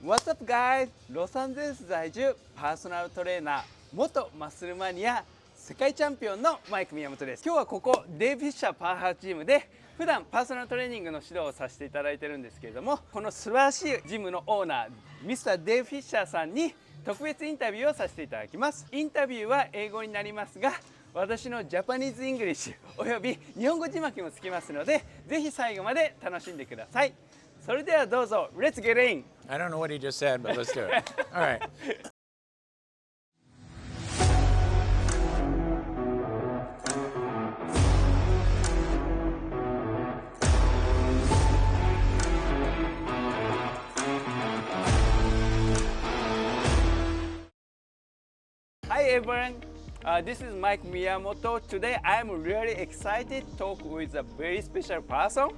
What's up, guys? ロサンゼルス在住パーソナルトレーナー元マッスルマニア世界チャンピオンのマイク宮本です。今日はここデイブ・フィッシャーパワーハウスジムで普段パーソナルトレーニングの指導をさせていただいてるんですけれども、この素晴らしいジムのオーナーミスターデイブ・フィッシャーさんに特別インタビューをさせていただきます。インタビューは英語になりますが、私のジャパニーズ・イングリッシュおよび日本語字幕もつきますので、ぜひ最後まで楽しんでください。それではどうぞ、Let's get in! I don't know what he just said, but let's do it. All right. Hi everyone, this is Mike Miyamoto. Today I'm really excited to talk with a very special person,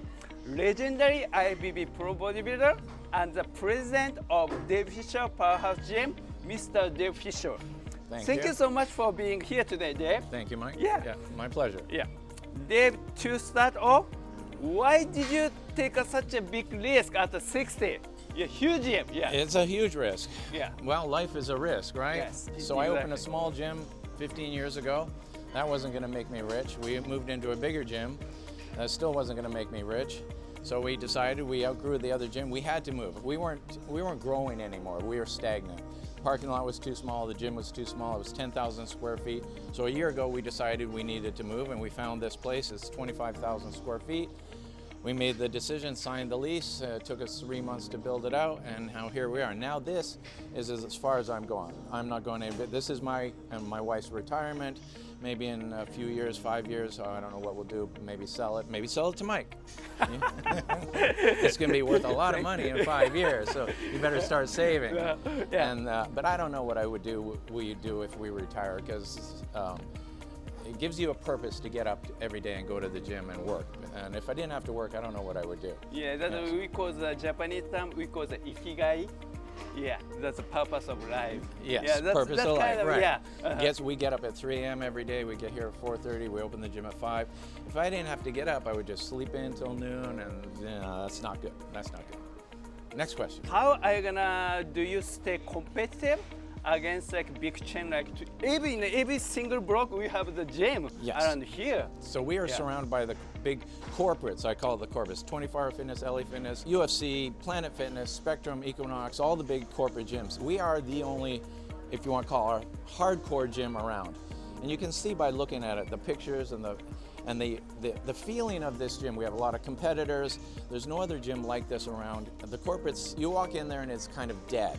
legendary IFBB Pro bodybuilder and the president of Dave Fisher Powerhouse Gym, Mr. Dave Fisher. Thank you so much for being here today, Dave. Thank you, Mike. Yeah, my pleasure. Yeah, Dave, to start off, why did you take such a big risk at 60? Yeah, huge gym. Yeah, It's a huge risk. Yeah. Well, life is a risk, right? Yes, So I opened a exactly. small gym 15 years ago. That wasn't going to make me rich. We moved into a bigger gym. That still wasn't going to make me rich. So we decided we outgrew the other gym. We had to move. We weren't growing anymore. We were stagnant. Parking lot was too small. The gym was too small. It was 10,000 square feet. So a year ago, we decided we needed to move, and we found this place. It's 25,000 square feet. We made the decision, signed the lease. It took us 3 months to build it out, and now here we are. Now this is as far as I'm going. I'm not going anywhere. This is my and my wife's retirement. Maybe in a few years, 5 years, I don't know what we'll do. Maybe sell it. Maybe sell it to Mike. It's going to be worth a lot of money in 5 years, so you better start saving. Yeah. And but I don't know what I would do. We do if we retire, because it gives you a purpose to get up every day and go to the gym and work. And if I didn't have to work, I don't know what I would do. Yeah, that's Yes. we call the Japanese term. We call the ikigai. Yeah, that's the purpose of life. Yes, yeah, that's, purpose that's of life, kind of, right. Yeah. Yes, we get up at 3 a.m. every day. We get here at 4:30. We open the gym at 5. If I didn't have to get up, I would just sleep in till noon, and that's not good. That's not good. Next question. How are you gonna do you stay competitive against like big chain like in every single block we have the gym Yes. around here. So we are Yeah. surrounded by the big corporates. I call it the corporates: 24-Hour Fitness, LA Fitness, UFC, Planet Fitness, Spectrum, Equinox, all the big corporate gyms. We are the only, if you want to call our hardcore gym around. And you can see by looking at it, the pictures and the feeling of this gym. We have a lot of competitors. There's no other gym like this around. The corporates, you walk in there and it's kind of dead.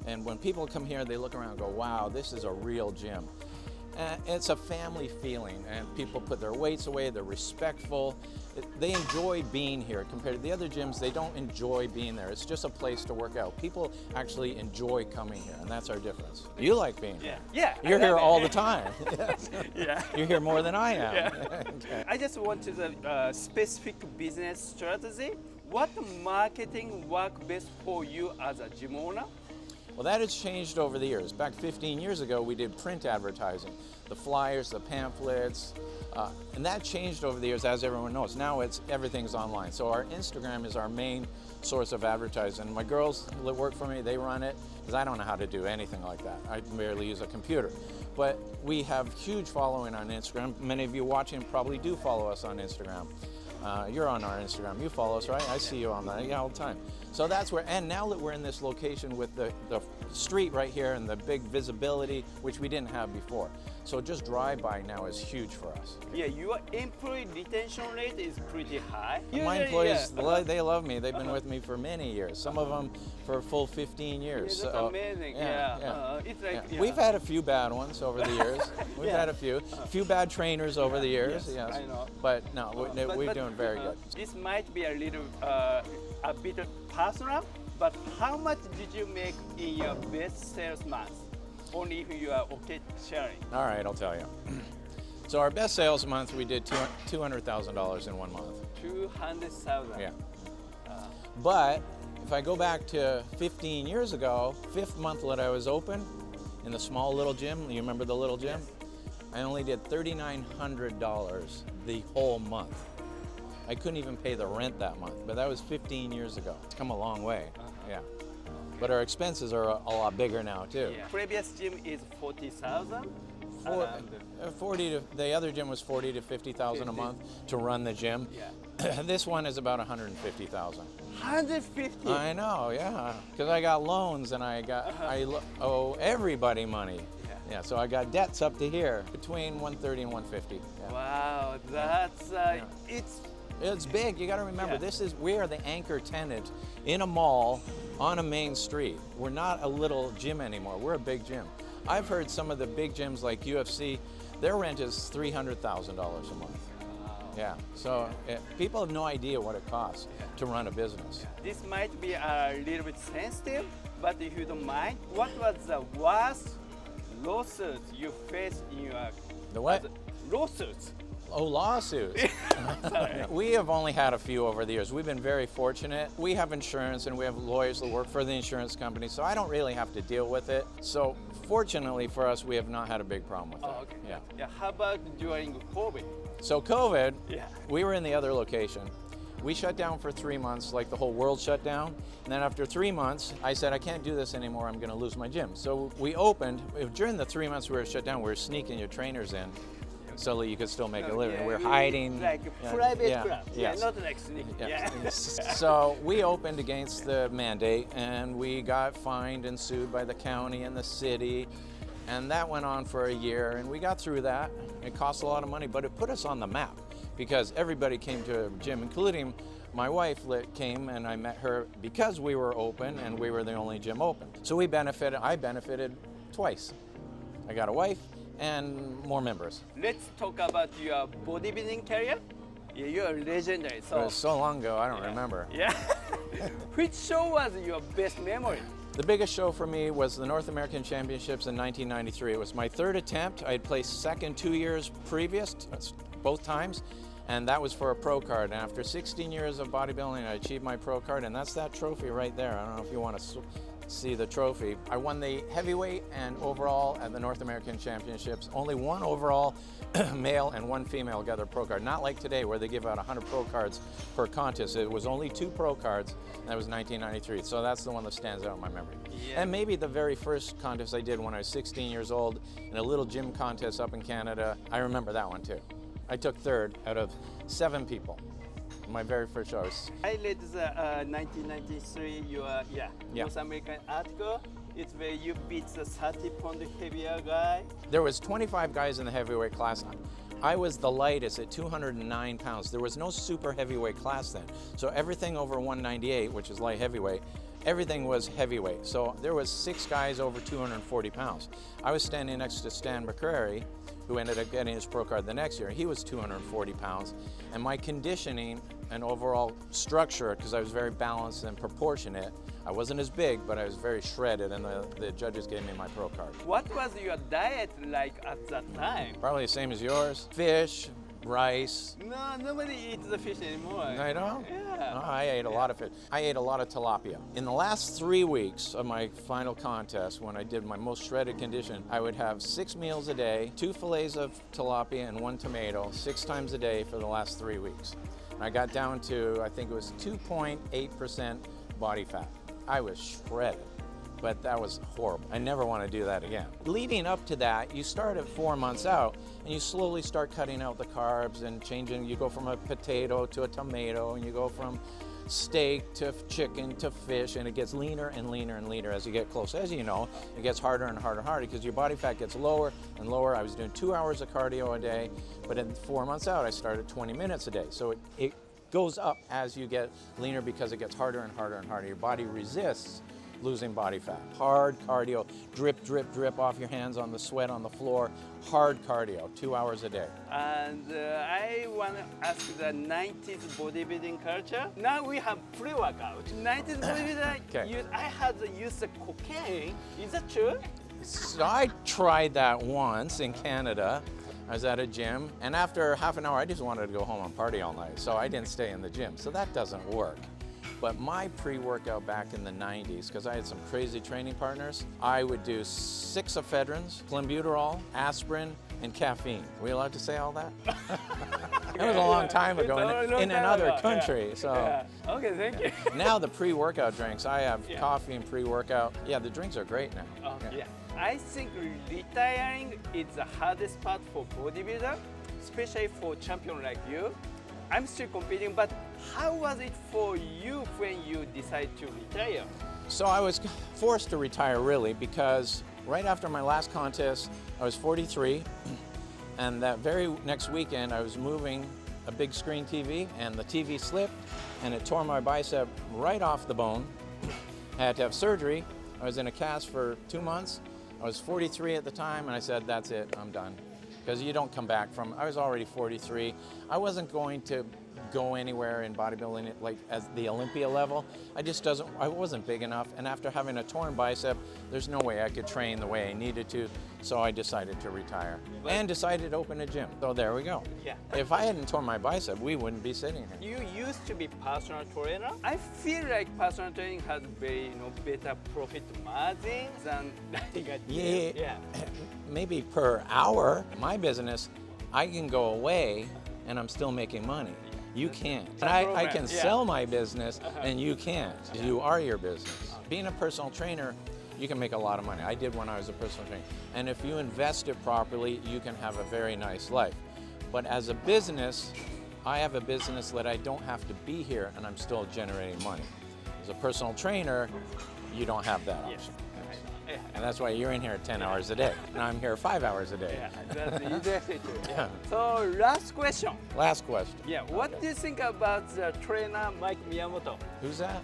And when people come here, they look around and go, wow, this is a real gym. And it's a family feeling, and people put their weights away, they're respectful. They enjoy being here compared to the other gyms. They don't enjoy being there. It's just a place to work out. People actually enjoy coming here, and that's our difference. You like being here. Yeah. You're I here love all it. the time. Yeah. You're here more than I am. Yeah. Okay. I just wanted a specific business strategy. What marketing work best for you as a gym owner? Well, that has changed over the years. Back 15 years ago, we did print advertising, the flyers, the pamphlets, and that changed over the years, as everyone knows. Now everything's online. So our Instagram is our main source of advertising. My girls that work for me, they run it, because I don't know how to do anything like that. I barely use a computer. But we have huge following on Instagram. Many of you watching probably do follow us on Instagram. You're on our Instagram. You follow us, right? I see you on that, yeah, all the time. So that's where, and now that we're in this location with the street right here and the big visibility, which we didn't have before. So just drive-by now is huge for us. Yeah, your employee retention rate is pretty high. My Usually, employees, yeah. they love me. They've been with me for many years. Some of them for a full 15 years. Yeah, that's amazing. Yeah. It's like, yeah. We've had a few bad ones over the years. We've Yeah. had a few bad trainers over the years. Yes, I know. But no, we're doing very good. This might be a little, a bit personal, but how much did you make in your best sales month? Only if you are okay sharing. All right, I'll tell you. So our best sales month, we did $200,000 in 1 month. 200,000. Yeah. But if I go back to 15 years ago, 5th month that I was open in the small little gym, you remember the little gym? I only did $3,900 the whole month. I couldn't even pay the rent that month, but that was 15 years ago. It's come a long way. Yeah. but our expenses are a lot bigger now too. Yeah. Previous gym is 40,000. The other gym was 40 to 50,000 a month to run the gym. Yeah. This one is about 150,000. 150. I know, yeah, because I got loans and I owe everybody money. Yeah, so I got debts up to here, between 130 and 150. Yeah. Wow, that's It's big. You got to remember, we are the anchor tenant in a mall on a main street. We're not a little gym anymore. We're a big gym. I've heard some of the big gyms like UFC, their rent is $300,000 a month. Yeah, so people have no idea what it costs to run a business. This might be a little bit sensitive, but if you don't mind, what was the worst lawsuit you faced in your... The what? Lawsuits. Oh, lawsuits. We have only had a few over the years. We've been very fortunate. We have insurance and we have lawyers that work for the insurance company, so I don't really have to deal with it. So fortunately for us, we have not had a big problem with that. Oh, okay. Yeah. How about during COVID? So COVID, we were in the other location. We shut down for 3 months, like the whole world shut down. And then after 3 months, I said, I can't do this anymore. I'm going to lose my gym. So we opened. During the 3 months we were shut down, we were sneaking your trainers in so that you could still make a living. We're hiding. Like a private club. Yes. Not like sneaking. So we opened against the mandate and we got fined and sued by the county and the city. And that went on for a year and we got through that. It cost a lot of money, but it put us on the map because everybody came to a gym, including my wife came and I met her because we were open and we were the only gym open. So I benefited twice. I got a wife and more members. Let's talk about your bodybuilding career. You're legendary. So, it was so long ago, I don't remember. Yeah. Which show was your best memory? The biggest show for me was the North American Championships in 1993. It was my third attempt. I had placed second 2 years previous, both times, and that was for a pro card. And after 16 years of bodybuilding, I achieved my pro card, and that's that trophy right there. I don't know if you want to see the trophy. I won the heavyweight and overall at the North American Championships. Only one overall male and one female got their pro card. Not like today where they give out 100 pro cards per contest. It was only 2 pro cards, and that was 1993. So that's the one that stands out in my memory. Yeah. And maybe the very first contest I did when I was 16 years old in a little gym contest up in Canada, I remember that one too. I took third out of 7 people. My very first show. I read the 1993 North American article. It's where you beat the 30-pound heavier guy. There was 25 guys in the heavyweight class. I was the lightest at 209 pounds. There was no super heavyweight class then. So everything over 198, which is light heavyweight, everything was heavyweight. So there was 6 guys over 240 pounds. I was standing next to Stan McCrary, who ended up getting his pro card the next year. He was 240 pounds. And my conditioning and overall structure, because I was very balanced and proportionate, I wasn't as big, but I was very shredded, and the judges gave me my pro card. What was your diet like at that time? Probably the same as yours. Fish, rice. No, nobody eats the fish anymore. I don't? Yeah. No, I ate a lot of fish. I ate a lot of tilapia. In the last 3 weeks of my final contest, when I did my most shredded condition, I would have 6 meals a day, 2 fillets of tilapia and 1 tomato, 6 times a day for the last 3 weeks. And I got down to, I think it was 2.8% body fat. I was shredded, but that was horrible. I never want to do that again. Leading up to that, you start at 4 months out, and you slowly start cutting out the carbs and changing. You go from a potato to a tomato, and you go from steak to chicken to fish, and it gets leaner and leaner and leaner as you get close. As you know, it gets harder and harder and harder because your body fat gets lower and lower. I was doing 2 hours of cardio a day, but in 4 months out, I started 20 minutes a day. So it goes up as you get leaner because it gets harder and harder and harder. Your body resists losing body fat. Hard cardio, drip, drip, drip off your hands on the sweat on the floor. Hard cardio, 2 hours a day. And I want to ask the 90s bodybuilding culture. Now we have pre-workout. 90s bodybuilding, I had used cocaine. Is that true? So I tried that once in Canada. I was at a gym, and after half an hour, I just wanted to go home and party all night, so I didn't stay in the gym. So that doesn't work. But my pre-workout back in the 90s, because I had some crazy training partners, I would do 6 ephedrins, clenbuterol, aspirin, and caffeine. Are we allowed to say all that? Okay. That was a long time It's ago a long in time another ago. country. Yeah. So Yeah. Okay, thank you. now the pre-workout drinks, I have Yeah. coffee and pre-workout. Yeah, the drinks are great now. Oh, yeah. I think retiring is the hardest part for bodybuilder, especially for champion like you. I'm still competing, but how was it for you when you decided to retire? So I was forced to retire really because right after my last contest, I was 43, and that very next weekend I was moving a big screen TV, and the TV slipped, and it tore my bicep right off the bone. I had to have surgery. I was in a cast for 2 months. I was 43 at the time, and I said, that's it, I'm done. Because you don't come back from, I was already 43. I wasn't going to go anywhere in bodybuilding like at the Olympia level. I wasn't big enough, and after having a torn bicep, there's no way I could train the way I needed to, so I decided to retire and decided to open a gym. So there we go. Yeah. If I hadn't torn my bicep, we wouldn't be sitting here. You used to be personal trainer. I feel like personal training has very better profit margin than Yeah. Maybe per hour. My business, I can go away and I'm still making money. You can't. And I can sell my business and you can't. You are your business. Being a personal trainer, you can make a lot of money. I did when I was a personal trainer. And if you invest it properly, you can have a very nice life. But as a business, I have a business that I don't have to be here and I'm still generating money. As a personal trainer, you don't have that option. And that's why you're in here 10 hours a day, and I'm here 5 hours a day. Yeah, that's exactly true. Yeah. So last question. Last question. Yeah, what do you think about the trainer Mike Miyamoto? Who's that?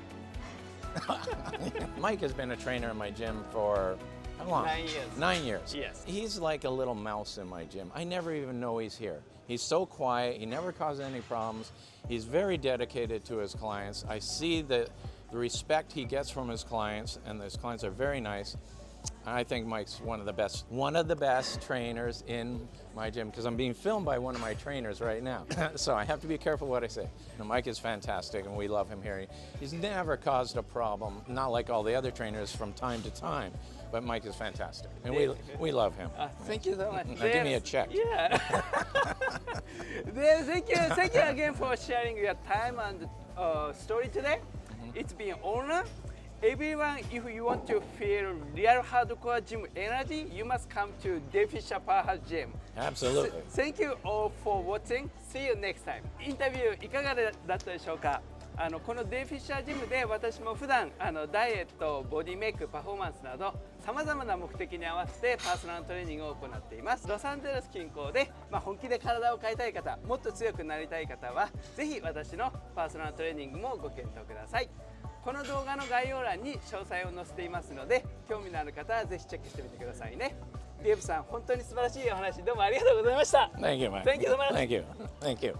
Mike has been a trainer in my gym for how long? 9 years. 9 years. Yes. He's like a little mouse in my gym. I never even know he's here. He's so quiet. He never causes any problems. He's very dedicated to his clients. I see the respect he gets from his clients, and his clients are very nice. I think Mike's one of the best trainers in my gym because I'm being filmed by one of my trainers right now. So I have to be careful what I say. No, Mike is fantastic and we love him here. He's never caused a problem, not like all the other trainers from time to time, but Mike is fantastic and we love him. Thank you so much. Now give me a check. Yeah. Dave, thank you again for sharing your time and story today. It's been an honor. Everyone, if you want to feel real hardcore gym energy, you must come to Dave Fisher Powerhouse Gym. Absolutely. Thank you all for watching. See you next time. インタビューいかがだったでしょうか。このデイフィッシャージムで私も普段ダイエット、ボディメイク、パフォーマンスなどさまざまな目的に合わせてパーソナルトレーニングを行っています。ロサンゼルス近郊で、本気で体を変えたい方、もっと強くなりたい方はぜひ私のパーソナルトレーニングもご検討ください。この動画の概要欄に詳細を載せていますので、興味のある方はぜひチェックしてみてくださいね。デーブさん、本当に素晴らしいお話どうもありがとうございました。Thank you, Mike. Thank you so much. Thank you. Thank you.